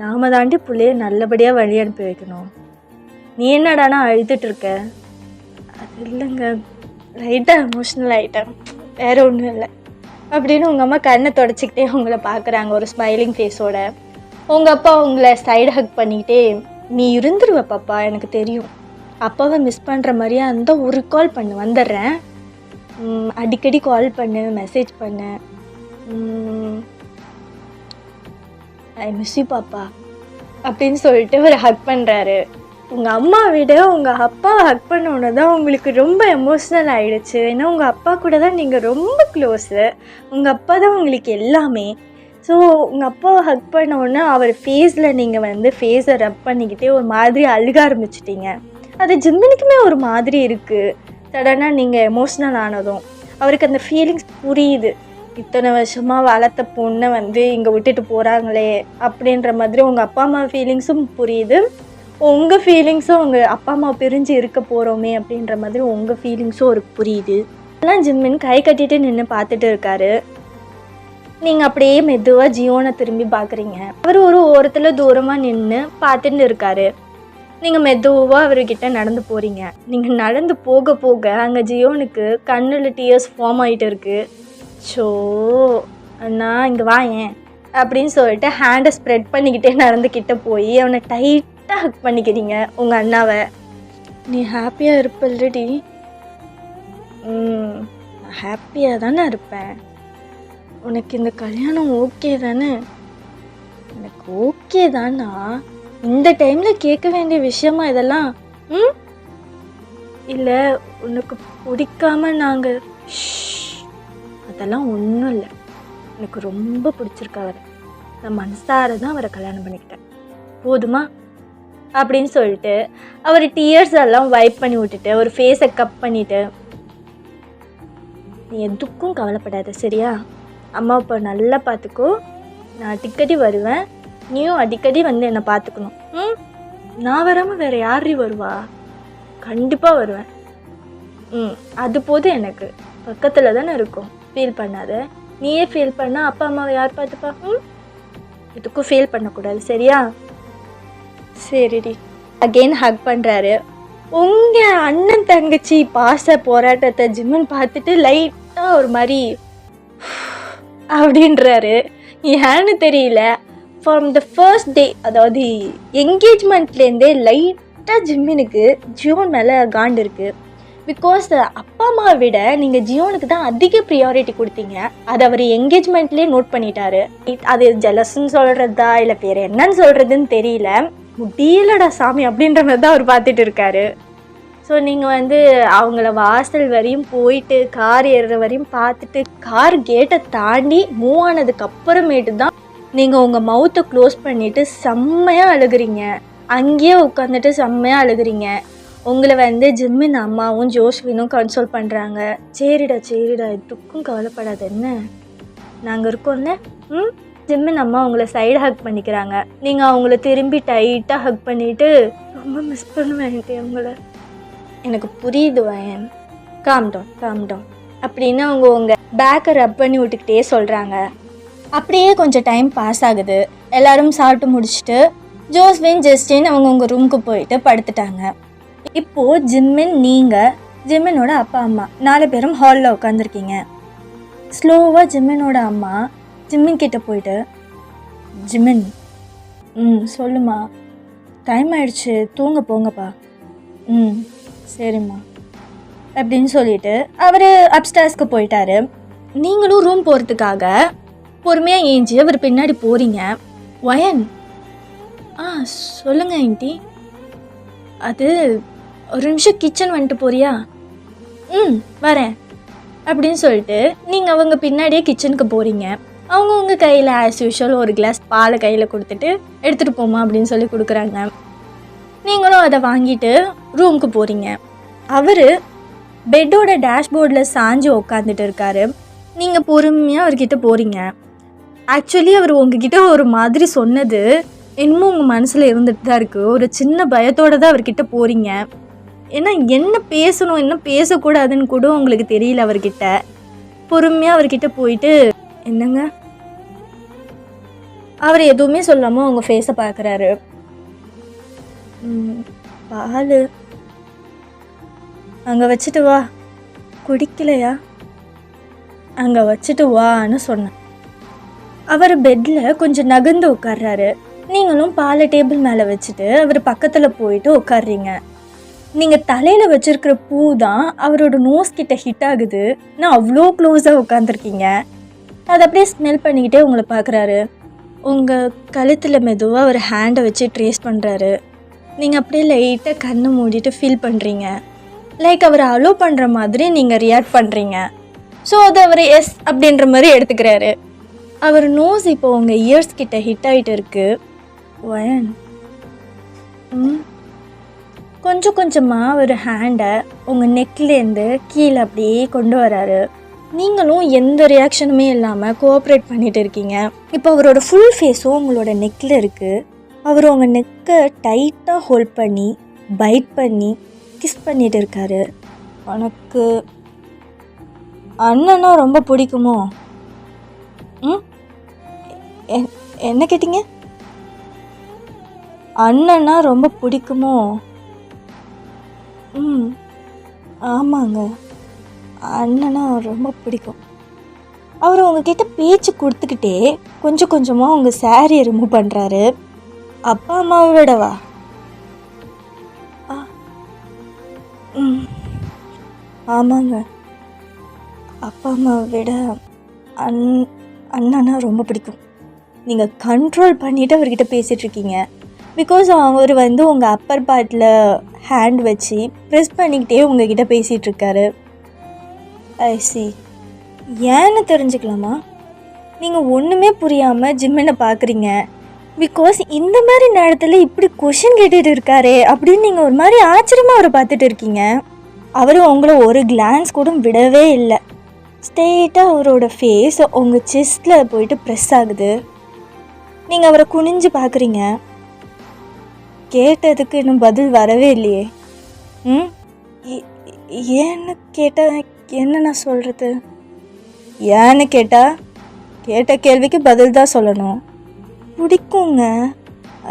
நாம தாண்டி பிள்ளைய நல்லபடியாக வழி அனுப்பி வைக்கணும், நீ என்னடானா அழுதுட்டு இருக்க? அது இல்லைங்க, லைட்டாக எமோஷ்னல் ஆகிட்டேன், வேறு ஒன்றும் இல்லை அப்படின்னு உங்கள் அம்மா கண்ணை தொடச்சிக்கிட்டே உங்களை பார்க்குறாங்க ஒரு ஸ்மைலிங் ஃபேஸோட. உங்கள் அப்பா உங்களை சைடு ஹக் பண்ணிக்கிட்டே, நீ இருந்துருவ பாப்பா, எனக்கு தெரியும், அப்பாவை மிஸ் பண்ணுற மாதிரியா அந்த ஒரு கால் பண்ணு, வந்துடுறேன், அடிக்கடி கால் பண்ணு, மெசேஜ் பண்ணு, ஐ மிஸ் யூ பாப்பா அப்படின்னு சொல்லிட்டு ஒரு ஹக் பண்ணுறாரு. உங்கள் அம்மா விட உங்கள் அப்பாவை ஹக் பண்ணோன்னு தான் உங்களுக்கு ரொம்ப எமோஷ்னல் ஆகிடுச்சு. ஏன்னா உங்கள் அப்பா கூட தான் நீங்கள் ரொம்ப க்ளோஸு, உங்கள் அப்பா தான் உங்களுக்கு எல்லாமே. ஸோ உங்கள் அப்பாவை ஹக் பண்ணோன்னே அவர் ஃபேஸில் நீங்கள் வந்து ஃபேஸை ரப் பண்ணிக்கிட்டே ஒரு மாதிரி அழுக ஆரம்பிச்சிட்டிங்க. அது ஜிம்மினுக்குமே ஒரு மாதிரி இருக்குது. சடனாக நீங்கள் எமோஷ்னல் ஆனதும் அவருக்கு அந்த ஃபீலிங்ஸ் புரியுது. இத்தனை வருஷமாக வளர்த்த பொண்ணை வந்து இங்கே விட்டுட்டு போகிறாங்களே அப்படின்ற மாதிரி உங்கள் அப்பா அம்மா ஃபீலிங்ஸும் புரியுது. உங்கள் ஃபீலிங்ஸும் உங்கள் அப்பா அம்மா பிரிஞ்சு இருக்க போகிறோமே அப்படின்ற மாதிரி உங்கள் ஃபீலிங்ஸும் அவருக்கு புரியுது. அதெல்லாம் ஜிம்மின் கை கட்டிட்டு நின்று பார்த்துட்டு இருக்காரு. நீங்கள் அப்படியே மெதுவாக ஜியோனை திரும்பி பார்க்குறீங்க. அவர் ஒரு ஓரத்தில் தூரமாக நின்று பார்த்துட்டு இருக்காரு. நீங்கள் மெதுவாக அவர்கிட்ட நடந்து போகிறீங்க. நீங்கள் நடந்து போக போக அங்கே ஜியோனுக்கு கண்ணில் டியர்ஸ் ஃபார்ம் ஆகிட்டு இருக்கு. ஸோ அண்ணா இங்கே வாயேன் அப்படின்னு சொல்லிட்டு ஹேண்டை ஸ்ப்ரெட் பண்ணிக்கிட்டே நடந்துக்கிட்ட போய் அவனை டைட்டாக ஹக் பண்ணிக்கிறீங்க உங்கள் அண்ணாவை. நீ ஹாப்பியாக இருப்பல்ரெடி? ஹாப்பியாக தானே இருப்பேன். உனக்கு இந்த கல்யாணம் ஓகே தானே? எனக்கு ஓகே தானா? இந்த டைமில் கேட்க வேண்டிய விஷயமா இதெல்லாம்? இல்லை உனக்கு பிடிக்காம நாங்கள்? அதெல்லாம் ஒன்றும் இல்லை, எனக்கு ரொம்ப பிடிச்சிருக்கு அவரை. நான் மனசார தான் அவரை கல்யாணம் பண்ணிக்கிட்டேன், போதுமா அப்படின்னு சொல்லிட்டு அவர் டியர்ஸ் எல்லாம் வைப் பண்ணி விட்டுட்டு ஒரு ஃபேஸை கப் பண்ணிவிட்டு, நீ எதுக்கும் கவலைப்படாத சரியா? அம்மா அப்பா நல்லா பார்த்துக்கோ. நான் அடிக்கடி வருவேன், நீயும் அடிக்கடி வந்து என்னை பார்த்துக்கணும். நான் வராமல் வேறு யாரு வருவா? கண்டிப்பாக வருவேன். அது போதும், எனக்கு பக்கத்தில் தானே இருக்கும், ஃபீல் பண்ணாத. நீயே ஃபீல் பண்ணால் அப்பா அம்மாவை யார் பார்த்துப்பா? எதுக்கும் ஃபீல் பண்ணக்கூடாது சரியா? சரிடி. அகெயின் ஹக் பண்ணுறாரு. உங்கள் அண்ணன் தங்கச்சி பாச போராட்டத்தை ஜிம்மன் பார்த்துட்டு லைட்டாக ஒரு மாதிரி அப்படின்றாரு. ஏன்னு தெரியல, ஃப்ரம் த ஃபர்ஸ்ட் டே, அதாவது என்கேஜ்மெண்ட்லேருந்தே லைட்டாக ஜிம்மினுக்கு ஜியோன் மேலே காண்டு இருக்குது. பிகாஸ் அப்பா அம்மாவை விட நீங்கள் ஜியோனுக்கு தான் அதிக ப்ரியாரிட்டி கொடுத்தீங்க. அது அவர் என்கேஜ்மெண்ட்லேயே நோட் பண்ணிட்டாரு. அது ஜெலஸ்ன்னு சொல்கிறதா இல்லை வேறு என்னன்னு சொல்கிறதுன்னு தெரியல. முடியலடா சாமி அப்படின்ற மாதிரி தான் அவர் பார்த்துட்டு இருக்காரு. ஸோ நீங்கள் வந்து அவங்கள வாசல் வரையும் போயிட்டு கார் ஏறுற வரையும் பார்த்துட்டு கார் கேட்டை தாண்டி மூவ் ஆனதுக்கு அப்புறமேட்டு தான் நீங்கள் உங்கள் மவுத்தை க்ளோஸ் பண்ணிவிட்டு செம்மையாக அழுகுறீங்க. அங்கேயே உட்காந்துட்டு செம்மையாக அழுகுறீங்க. உங்களை வந்து ஜிம்மின் அம்மாவும் ஜோஸ்வினும் கன்சோல் பண்ணுறாங்க. சரிடா எதுக்கும் கவலைப்படாத, என்ன நாங்கள் இருக்கோம்ல. ஜிம்மின் அம்மா உங்களை சைடு ஹக் பண்ணிக்கிறாங்க. நீங்கள் அவங்கள திரும்பி டைட்டாக ஹக் பண்ணிவிட்டு, ரொம்ப மிஸ் பண்ணுவேன் அவங்கள, எனக்கு புரியுது வயன், காம் டவுன் அப்படின்னு அவங்க உங்கள் பேக்கை ரப் பண்ணி விட்டுக்கிட்டே சொல்கிறாங்க. அப்படியே கொஞ்சம் டைம் பாஸ் ஆகுது. எல்லோரும் சாப்பிட்டு முடிச்சுட்டு ஜோஸ்வின் ஜஸ்டின் அவங்கவுங்க ரூமுக்கு போயிட்டு படுத்துட்டாங்க. இப்போது ஜிம்மின், நீங்கள், ஜிம்மினோட அப்பா அம்மா 4 பேரும் ஹாலில் உட்காந்துருக்கீங்க. ஸ்லோவாக ஜிம்மினோட அம்மா ஜிம்மின் கிட்டே போயிட்டு, ஜிம்மின் சொல்லுமா, டைம் ஆயிடுச்சு, தூங்க போங்கப்பா. சரிம்மா அப்படின்னு சொல்லிட்டு அவர் அப்ஸ்டேர்ஸ்க்கு போயிட்டாரு. நீங்களும் ரூம் போகிறதுக்காக பொறுமையாக ஏஞ்சி அவர் பின்னாடி போகிறீங்க. வயன், சொல்லுங்க ஆண்டி. அது ஒரு நிமிஷம் கிச்சன் வந்துட்டு போறியா? வரேன் அப்படின்னு சொல்லிட்டு நீங்கள் அவங்க பின்னாடியே கிச்சனுக்கு போகிறீங்க. அவங்க உங்கள் கையில் ஆஸ் யூஷுவல் ஒரு கிளாஸ் பாலை கையில் கொடுத்துட்டு எடுத்துகிட்டு போமா அப்படின்னு சொல்லி கொடுக்குறாங்க. நீங்களும் அதை வாங்கிட்டு ரூமுக்கு போகிறீங்க. அவர் பெட்டோட டேஷ்போர்டில் சாஞ்சு உட்காந்துட்டு இருக்காரு. நீங்கள் பொறுமையாக அவர்கிட்ட போகிறீங்க. ஆக்சுவலி அவர் உங்ககிட்ட ஒரு மாதிரி சொன்னது இன்னமும் உங்கள் மனசில் இருந்துட்டு தான் இருக்குது. ஒரு சின்ன பயத்தோடு தான் அவர்கிட்ட போகிறீங்க. ஏன்னா என்ன பேசணும் என்ன பேசக்கூடாதுன்னு கூட உங்களுக்கு தெரியல அவர்கிட்ட. பொறுமையாக அவர்கிட்ட போயிட்டு, என்னங்க? அவர் எதுவுமே சொல்லாமல் அவங்க ஃபேஸை பார்க்குறாரு. பால் அங்கே வச்சுட்டு வா. குடிக்கலையா? அங்கே வச்சுட்டு வான்னு சொன்னேன். அவர் பெட்டில் கொஞ்சம் நகர்ந்து உட்கார்றாரு. நீங்களும் பாலை டேபிள் மேலே வச்சுட்டு அவர் பக்கத்தில் போயிட்டு உட்காடுறீங்க. நீங்கள் தலையில் வச்சுருக்கிற பூ தான் அவரோட நோஸ் கிட்ட ஹிட் ஆகுது. நான் அவ்வளோ க்ளோஸாக உட்காந்துருக்கீங்க. அதை அப்படியே ஸ்மெல் பண்ணிக்கிட்டே உங்களை பார்க்குறாரு. உங்கள் கழுத்தில் மெதுவாக ஒரு ஹேண்டை வச்சு ட்ரேஸ் பண்ணுறாரு. நீங்கள் அப்படியே லைட்டாக கண்ணை மூடிட்டு ஃபீல் பண்ணுறீங்க. லைக் அவர் அலோவ் பண்ணுற மாதிரி நீங்கள் ரியாக்ட் பண்ணுறீங்க. ஸோ அதை அவர் எஸ் அப்படின்ற மாதிரி எடுத்துக்கிறாரு. அவர் நோஸ் இப்போ உங்கள் இயர்ஸ் கிட்ட ஹிட் ஆகிட்டு இருக்கு. வயன் கொஞ்சம் கொஞ்சமாக ஒரு ஹேண்டை உங்கள் நெக்லேருந்து கீழே அப்படியே கொண்டு வராரு. நீங்களும் எந்த ரியாக்ஷனுமே இல்லாமல் கோஆப்ரேட் பண்ணிகிட்டு இருக்கீங்க. இப்போ அவரோட ஃபுல் ஃபேஸும் உங்களோட நெக்கில் இருக்குது. அவர் உங்கள் நெக்கை டைட்டாக ஹோல்ட் பண்ணி பைட் பண்ணி கிஸ் பண்ணிகிட்டு இருக்காரு. உனக்கு அண்ணனா ரொம்ப பிடிக்குமோ? என்ன கேட்டீங்க? அண்ணனா ரொம்ப பிடிக்குமோ? ஆமாங்க, அண்ணனா ரொம்ப பிடிக்கும். அவர் உங்ககிட்ட பேச்சு கொடுத்துக்கிட்டே கொஞ்சம் கொஞ்சமாக உங்கள் சாரியை ரிமூவ் பண்ணுறாரு. அப்பா அம்மாவை விடவா? ஆமாங்க, அப்பா அம்மாவை விட அண்ணனா ரொம்ப பிடிக்கும். நீங்கள் கண்ட்ரோல் பண்ணிவிட்டு அவர்கிட்ட பேசிகிட்ருக்கீங்க. பிகாஸ் அவர் உங்கள் அப்பர் பார்ட்டில் ஹேண்ட் வச்சு ப்ரெஸ் பண்ணிக்கிட்டே உங்ககிட்ட பேசிகிட்ருக்காரு. ஐ சி. ஏன்னு தெரிஞ்சுக்கலாமா? நீங்கள் ஒன்றுமே புரியாமல் ஜிம்மினை பார்க்குறீங்க. பிகாஸ் இந்த மாதிரி நேரத்தில் இப்படி கொஷின் கேட்டுட்டு இருக்காரே அப்படின்னு நீங்கள் ஒரு மாதிரி ஆச்சரியமாக அவரை பார்த்துட்டு இருக்கீங்க. அவர் உங்களை ஒரு கிளான்ஸ் கூட விடவே இல்லை. ஸ்ட்ரெயிட்டாக அவரோட ஃபேஸ் உங்கள் செஸ்ட்டில் போயிட்டு ப்ரெஸ் ஆகுது. நீங்கள் அவரை குனிஞ்சு பார்க்குறீங்க. கேட்டதுக்கு இன்னும் பதில் வரவே இல்லையே. ஏன்னு கேட்டால் என்ன நான் சொல்கிறது? ஏன்னு கேட்ட கேள்விக்கு பதில் தான் சொல்லணும். பிடிக்குங்க,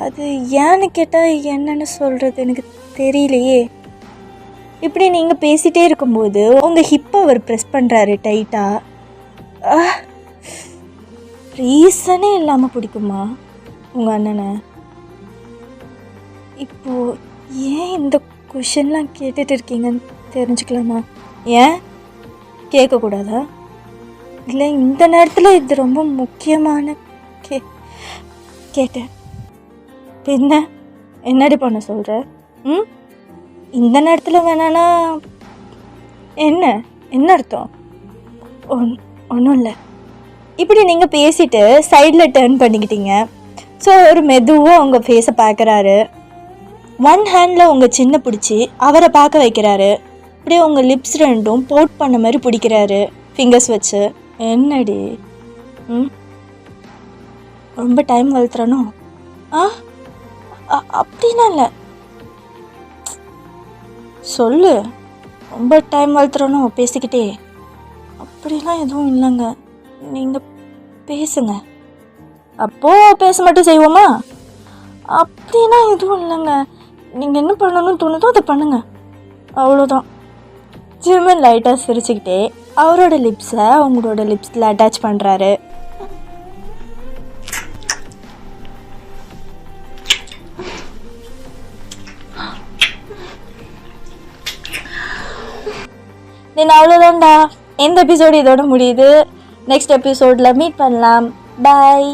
அது ஏன்னு கேட்டால் என்னென்னு சொல்கிறது எனக்கு தெரியலையே. இப்படி நீங்கள் பேசிகிட்டே இருக்கும்போது உங்கள் ஹிப்பை அவர் ப்ரெஸ் பண்ணுறாரு டைட்டாக. ரீசனே இல்லாமல் பிடிக்குமா உங்கள் அண்ணனை? இப்போது ஏன் இந்த கொஷின்லாம் கேட்டுட்டு இருக்கீங்கன்னு தெரிஞ்சுக்கலாமா? ஏன் கேட்கக்கூடாதா? இல்லை இந்த நேரத்தில் இது ரொம்ப முக்கியமான கேட்டேன். என்னடி பண்ண சொல்கிற? இந்த நேரத்தில் வேணான்னா என்ன அர்த்தம்? ஒன்றும் இல்லை. இப்படி நீங்கள் பேசிட்டு சைடில் டர்ன் பண்ணிக்கிட்டீங்க. ஸோ ஒரு மெதுவாக உங்கள் ஃபேஸை பார்க்குறாரு. ஒன் ஹேண்டில் உங்கள் சின்ன பிடிச்சி அவரை பார்க்க வைக்கிறாரு. அப்படியே உங்கள் லிப்ஸ் ரெண்டும் போட் பண்ண மாதிரி பிடிக்கிறாரு ஃபிங்கர்ஸ் வச்சு. என்னடி ரொம்ப டைம் வளர்த்துறனோ? அப்படின்னா இல்லை, சொல்லு. ரொம்ப டைம் வளர்த்துறனோ பேசிக்கிட்டே? அப்படிலாம் எதுவும் இல்லைங்க, நீங்கள் பேசுங்க. அப்போது பேச மட்டும் செய்வோமா? அப்படின்னா எதுவும் இல்லைங்க, நீங்கள் என்ன பண்ணணும்னு தோணுதோ அதை பண்ணுங்க, அவ்வளோதான். ஜிம்மன் லைட்டாக சிரிச்சுக்கிட்டே அவரோட லிப்ஸை அவங்களோட லிப்ஸில் அட்டாச் பண்ணுறாரு. தென் அவ்வளோதான்டா, இந்த எபிசோடு இதோட முடியுது. நெக்ஸ்ட் எபிசோடில் மீட் பண்ணலாம். பாய்.